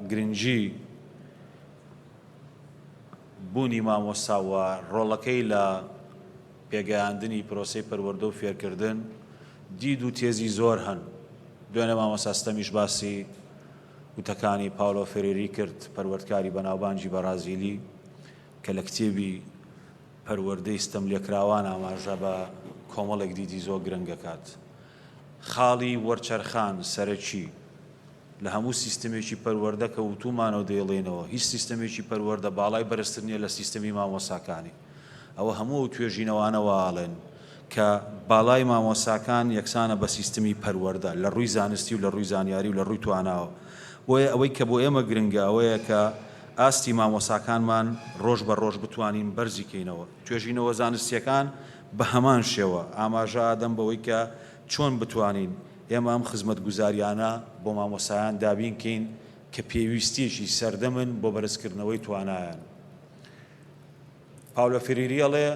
گرنگجی بوونی مامۆستاوە ڕۆڵەکەی لە پێگەیاندنی پرۆسەی پەروەردە و فێرکردن دید و تێزی زۆر هەن. دوێنێ مامۆستا ستەمیش باسی وتەکانی پاولۆ فێرێری کرد، پەروەردکاری بەناوبانگی بەرازیلی کە لە کتێبی پەروەردەی ستەم لێکراوان ئاماژە بە کۆمەڵێک دیدی زۆر گرنگەکات. خاڵی وەرچەرخان سەرەکی لە هەموو سیستەمێکی پەروەردە کە وتومانەوە دەیڵێنەوە هیچ سیستەمێکی پەروەردە باڵای بەرزتر نییە لە سیستەمی مامۆساکانی. ئەوە هەموو توێژینەوانەوە ئاڵێن کە باڵای مامۆساکان یەکسانە بە سیستەمی پەروەردە لە ڕووی زانستی و لە ڕووی زانیاری و لە ڕووی تواناوە. بۆیە ئەوەی کە بۆ ئێمە گرنگە ئەوەیە کە ئاستی مامۆساکانمان ڕۆژ بە ڕۆژ بتوانین بەرزیکەینەوە. توێژینەوە زانستیەکان بە هەمان شێوە ئاماژە ئادەم بەوەی کە چۆن بتوانین ئێمە ئەم خزمەت گوزاریانە بۆ مامۆسایان دابینکەین کە پێویستیەکی سەردەمن بۆ بەرزکردنەوەی توانایان. پاولۆ فێرێری ئەڵێ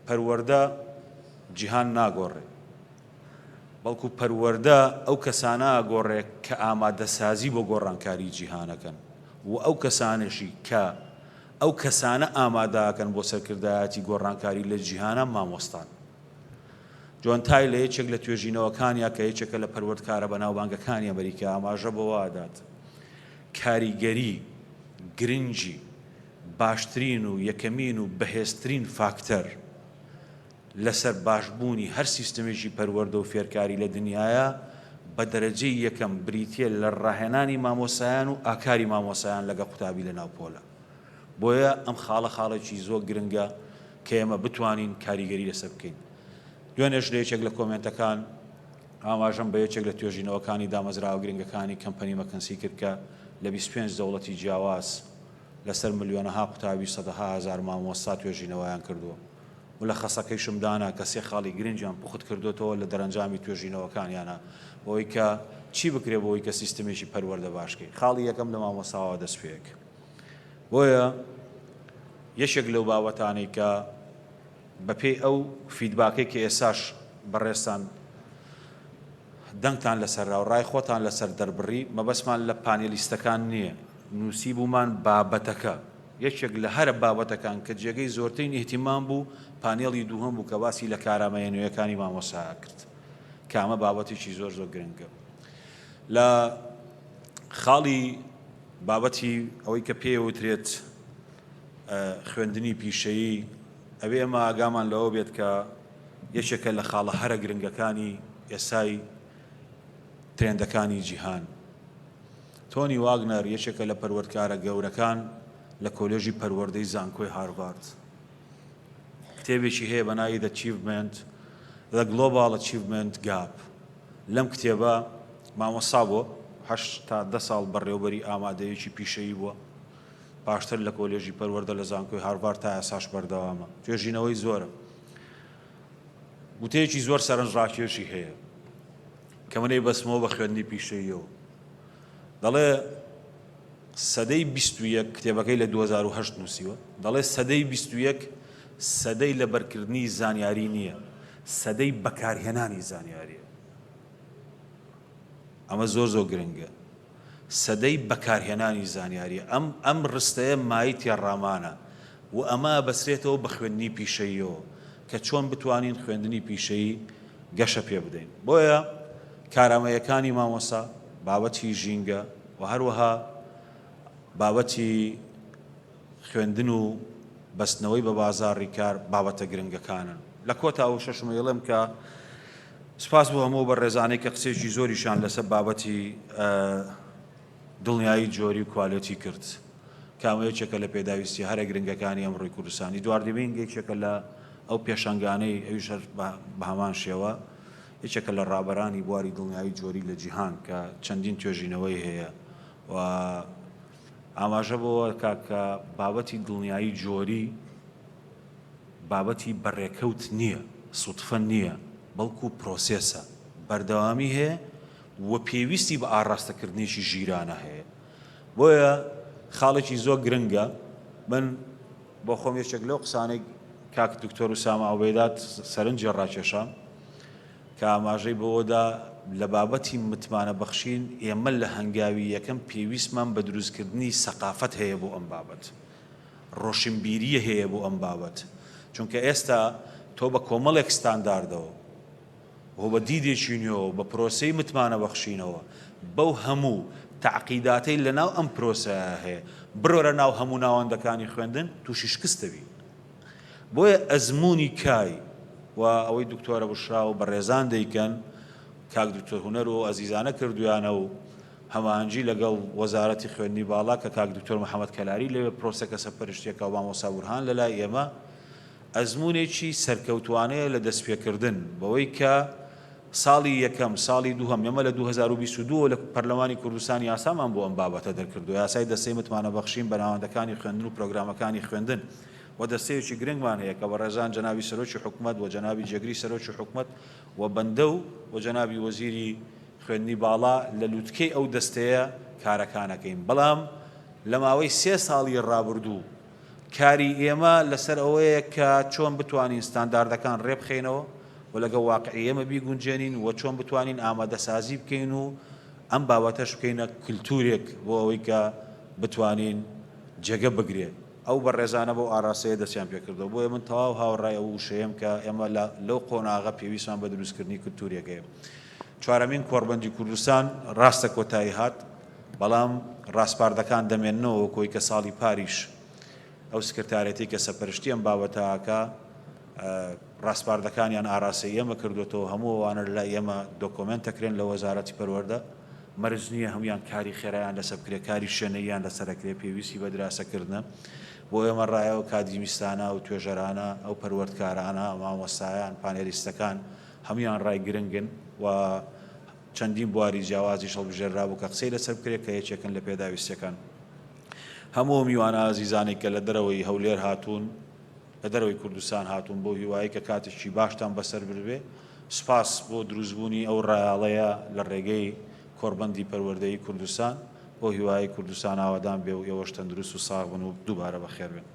پەروەردە جیهان ناگۆڕێ، بەڵکو پەروەردە ئەو کەسانە ئاگۆڕێ کە ئامادەسازی بۆ گۆڕانکاری جیهانەکەن و ئەو کەسانشی کە ئەو کەسانە ئامادەکەن بۆ سەرکردایەتی گۆڕانکاری لە جیهانە مامۆستان. جوانتای لە یەکێک لە توێژینەوەکانیا کە یەکێکە لە پەروەردکارە بەناوبانگەکانی ئەمریکا ئاماژە بۆ ئادات کاریگەری گرنگی باشترین و یەکەمین و بەهێزترین فاکتەر لەسەر باشبوونی هەر سیستەمێکی پەروەردە و فێرکاری لە دنیاە بە دەرەجەی یەکەم بریتیە لە ڕاهێنانی مامۆسایان و ئاکاری مامۆسایان لەگە قوتابی لە ناوپۆلە. بۆیە ئەم خاڵێکی زۆر گرنگە کە ئێمە بتوانین کاریگەری لەسەر بکەین. دوێنێش لە یەکێک لە کۆمنتەکان ئاماژەم بە یەکێک لە توێژینەوەکانی دامەزراوە گرنگەکانی کەمپەنی مەکنسی کرد کە لە 25 دەوڵەتی جیاواز لەسەر ملیۆنەها قوتابی سەدەها هەزار مامۆستا توێژینەوەیان کردووە و لە خەسەکەیشم دانا کە سێ خاڵی گرنگیان پوخت کردوێتەوە لە دەرەنجامی توێژینەوەکانیانە بۆی کە چی بکرێ بۆی کە سیستەمێکی پەروەردە باشکەی. خاڵی یەکەم لە مامۆستاوە دەست پێک. بۆیە یەکێک لەو بابەتانەی کە بەپێی ئەو فیدباکەی کە ئێساش بەڕێستان دەنگتان لەسەرا و ڕای خۆتان لەسەر دەربڕی مەبەسمان لە پانێلیستەکان نییە، نووسی بوومان بابەتەکە یەکێک لە هەرە بابەتەکان کە جێگەی زۆرترین ئیهتیمام بوو پانێڵی دووهەم بوو کە باسی لە کارامەیە نوێیەکانی مامۆسا کرد کە ئەمە بابەتێکی زۆر گرنگە. لە خاڵی بابەتی ئەوەی کە پێوترێت خوێندنی پیشەیی ئەوێ ئەمە ئاگامان لەوە بێت کە یەکێکە لە خاڵە هەرە گرنگەکانی ئێسای ترێندەکانی جیهان. تۆنی واگنەر یەکێکە لە پەروەردکارە گەورەکان لە کۆلێژی پەروەردەی زانکۆی هارڤارد کتێبێکی هەیە بە ناوی The Global Achievement Gap. لەم کتێبە مامۆستا بووە 8 تا 10 ساڵ بەڕێوەبەری ئامادەیەکی پیشەیی بووە، پاشتر لە کۆلێژی پەروەردە لە زانکۆی هارڤارد تا ئێساش بەردەوامە. توێژینەوەی زۆرە، وتەیەکی زۆر سەرنجڕاکێشی هەیە کە منەی بەسمەوە بە خوێندنی پیشەییەوە. دەڵێ سەدەی 21 کتێبەکەی لە 2008 نووسیوە، دەڵێ سەدەی 21 سەدەی لەبەرکردنی زانیاری نییە، سەدەی بەکارهێنانی زانیاریە. ئەمە زۆر گرنگە، سەدەی بەکارهێنانی زانیاریە. ئەم ڕستەیە مای تێڕامانە و ئەمە بەسرێتەوە بە خوێندنی پیشەییەوە کە چۆن بتوانین خوێندنی پیشەیی گەشە پێ بدەین. بۆیە کارامەیەکانی مامۆستا بابەتی ژینگە و هەروەها بابەتی خوێندن و بەستنەوەی بە بازاڕی کار بابەتە گرنگەکانن. لە کۆتا و شەشمە یڵێم کە سپاس بۆ هەموو بە ڕێزانەی کە قسێکی زۆریشان لەسەر بابەتی دڵنیایی جۆری و کوالێتی کرد کامە یەکێکە لە پێداویستی هەرە گرنگەکانی ئەمڕۆی کوردستانی. دواردەبین یەکێکە لە ئەو پێشەنگانەی ئەویش بە هەمان شێوە یەکێکە لە ڕابەرانی بواری دڵنیایی جۆری لە جیهان کە چەندین توێژینەوەی هەیە و ئاماژە بۆەوە کە بابەتی دڵنیایی جۆری بابەتی بەڕێکەوت نییە، سوتفە نییە، بەڵکو پرۆسێسە، بەردەوامی هەیە و پێویستی بە ئاڕاستەکردنیشی ژیرانە هەیە. بۆیە خاڵێکی زۆر گرنگە. من بۆ خۆم یەکێک لەو قسانەی کاک دکتۆر ئوسامە عوبەیدات سەرنجی ڕاکێشام کە ئاماژەی بەوەدا لە بابەتی متمانە بەخشین ئێمە لە هەنگاوی یەکەم پێویستمان بە دروستکردنی سەقافەت هەیە بۆ ئەم بابەت، ڕۆشنبیریە هەیە بۆ ئەم بابەت، چونکە ئێستا تۆ بە کۆمەڵێک ستانداردەوە و بە دیدێکی نوێەوە بە پرۆسەی متمانە بەخشینەوە بەو هەموو تعقیداتەی لەناو ئەم پرۆسەیە هەیە بڕۆرە ناو هەموو ناوەندەکانی خوێندن تووشی شکستەوی. بۆیە ئەزمموی کای و ئەوەی دکتۆرە بشرا و بەڕێزان دەیکەن کاک دکتۆر هونەر و ئەزیزانە کردویانە و هەمانجی لەگەڵ وەزارەتی خوێندنی باڵا کە کاک دکتۆر محەممەد کەلاری لەوێ پرۆسەکە سەرپەرشتیەکە و مامۆستا بورهان لەلای ئێمە ئەزممونێکی سەرکەوتوانەیە لە دەستپێکردن بەوەی کە ساڵی یەکەم ساڵی دووهەم ئێمە لە 2022 لە پەرلەمانی کوردستان یاسامان بۆ ئەم بابەتە دەرکردو، یاسای دەستەی متمانە بەخشین بە ناوەندەکانی خوێندن و پرۆگرامەکانی خوێندن و دەستەیەکی گرنگمان هەیە کە بەڕێزان جەنابی سەرۆکی حکوومەت و جەنابی جێگری سەرۆکی حکوومەت و بەندە و جەنابی وەزیری خوێندنی باڵا لە لووتکەی ئەو دەستەیە کارەکانەکەین. بەڵام لە ماوەی 3 ساڵی ڕابردوو کاری ئێمە لەسەر ئەوەیە کە چۆن بتوانین ستانداردەکان ڕێبخێنەوە و لەگە واقعی ئێمە بیگونجێنین و چۆن بتوانین ئامادەسازی بکەین و ئەم بابەتەش بکەینە کللتورێک بۆ ئەوەی کە بتوانین جێگە بگرێت. ئەو بەڕێزانە بۆ ئاراسەیە دەستیان پێکردەوە. بۆیە من تەواو هاوڕای ئەو وشەیەم کە ئێمە لەو قۆناغە پێویستمان بە دروستکردنی کللتورێکەیە. چوارەمین کۆڕبەندی کوردستان ڕاستە کۆتایی هات، بەڵام ڕاستپاردەکان دەمێننەوە وەکۆی کە ساڵی پاریش ئەو سکرتارەتی کە سەرپەرشتی ئەم بابەتەکە ڕاستپاردەکانیان ئاراسی ئێمە کردوێتەوە هەموو ئەوانە لای ئێمە دۆکۆمنتەکرێن لە وەزارەتی پەروەردە مەرج نییە هەمویان کاری خێرایان لەسەر بکرێت، کاری شوێنەیان لەسەرەکرێ پێویستی بە دراسەکردنە بۆ ئێمە ڕایەوە کادیمیستانە و توێژەرانە ئەو پەروەردکارانە مامۆستایان پانێلیستەکان هەمویان ڕای گرنگن و چەندین بواری جیاوازی هەڵبژێررا بوو کە قسەی لەسەر بکرێت کە یەکێکن لە پێداویستەکان. هەموو میوانە ئازیزانێک کە لە دەرەوەی هەولێر هاتوون لە دەرەوەی کوردستان هاتوون بۆ هیوایی کە کاتێکی باشتان بەسەر ببێ، سپاس بۆ دروستبوونی ئەو ڕایاڵەیە لە ڕێگەی کۆڕبەندی پەروەردەیی کوردستان بۆ هیوایی کوردستان ئاوادان بێ و ئێوەش تەندروست و ساغ بن و دووبارە بەخێر بن.